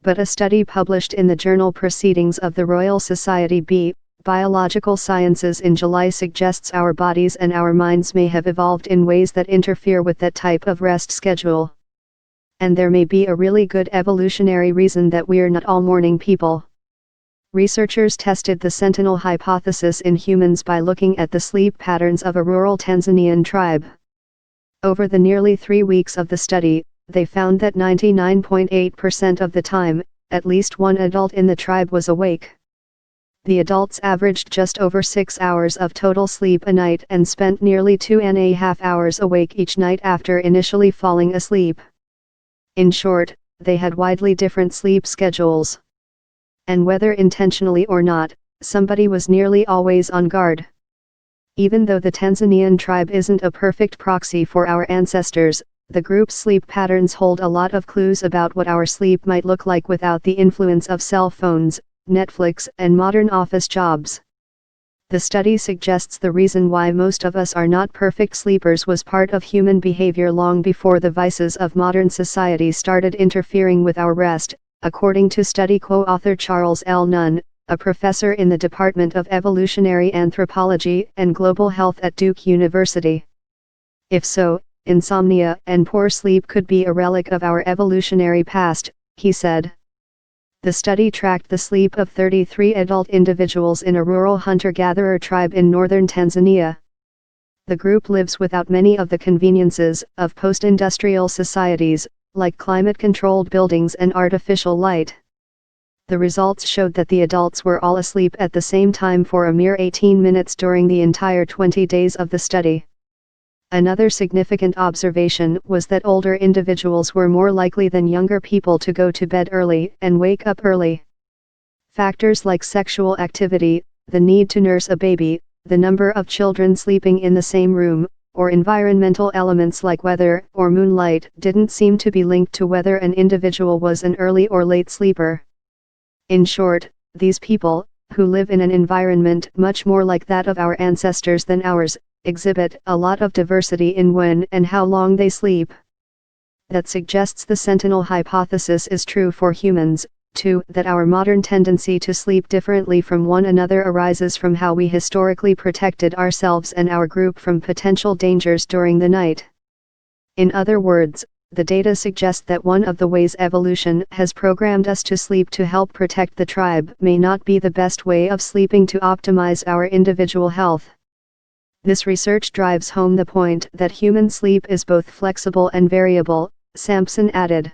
but a study published in the journal Proceedings of the Royal Society B. Biological Sciences in July suggests our bodies and our minds may have evolved in ways that interfere with that type of rest schedule. And there may be a really good evolutionary reason that we're not all morning people. Researchers tested the sentinel hypothesis in humans by looking at the sleep patterns of a rural Tanzanian tribe. Over the nearly 3 weeks of the study, they found that 99.8% of the time, at least one adult in the tribe was awake. The adults averaged just over 6 hours of total sleep a night and spent nearly 2.5 hours awake each night after initially falling asleep. In short, they had widely different sleep schedules. And whether intentionally or not, somebody was nearly always on guard. Even though the Tanzanian tribe isn't a perfect proxy for our ancestors, the group's sleep patterns hold a lot of clues about what our sleep might look like without the influence of cell phones, Netflix, and modern office jobs. The study suggests the reason why most of us are not perfect sleepers was part of human behavior long before the vices of modern society started interfering with our rest, according to study co-author Charles L. Nunn, a professor in the Department of Evolutionary Anthropology and Global Health at Duke University. If so, insomnia and poor sleep could be a relic of our evolutionary past, he said. The study tracked the sleep of 33 adult individuals in a rural hunter-gatherer tribe in northern Tanzania. The group lives without many of the conveniences of post-industrial societies, like climate-controlled buildings and artificial light. The results showed that the adults were all asleep at the same time for a mere 18 minutes during the entire 20 days of the study. Another significant observation was that older individuals were more likely than younger people to go to bed early and wake up early. Factors like sexual activity, the need to nurse a baby, the number of children sleeping in the same room, or environmental elements like weather or moonlight didn't seem to be linked to whether an individual was an early or late sleeper. In short, these people, who live in an environment much more like that of our ancestors than ours, exhibit a lot of diversity in when and how long they sleep. That suggests the sentinel hypothesis is true for humans, too, that our modern tendency to sleep differently from one another arises from how we historically protected ourselves and our group from potential dangers during the night. In other words, the data suggest that one of the ways evolution has programmed us to sleep to help protect the tribe may not be the best way of sleeping to optimize our individual health. This research drives home the point that human sleep is both flexible and variable, Sampson added.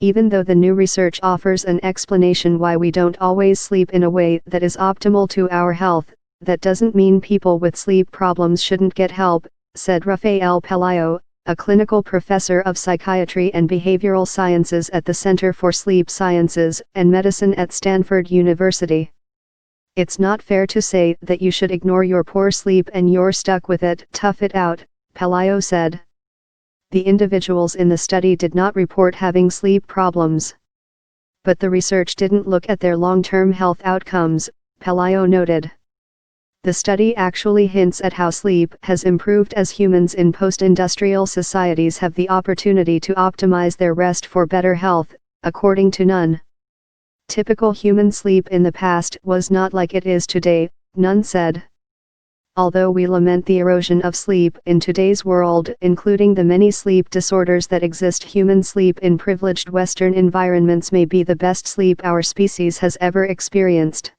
Even though the new research offers an explanation why we don't always sleep in a way that is optimal to our health, that doesn't mean people with sleep problems shouldn't get help, said Rafael Pelayo, a clinical professor of psychiatry and behavioral sciences at the Center for Sleep Sciences and Medicine at Stanford University. It's not fair to say that you should ignore your poor sleep and you're stuck with it. Tough it out, Pelayo said. The individuals in the study did not report having sleep problems. But the research didn't look at their long-term health outcomes, Pelayo noted. The study actually hints at how sleep has improved as humans in post-industrial societies have the opportunity to optimize their rest for better health, according to Nunn. Typical human sleep in the past was not like it is today, Nunn said. Although we lament the erosion of sleep in today's world, including the many sleep disorders that exist, human sleep in privileged Western environments may be the best sleep our species has ever experienced.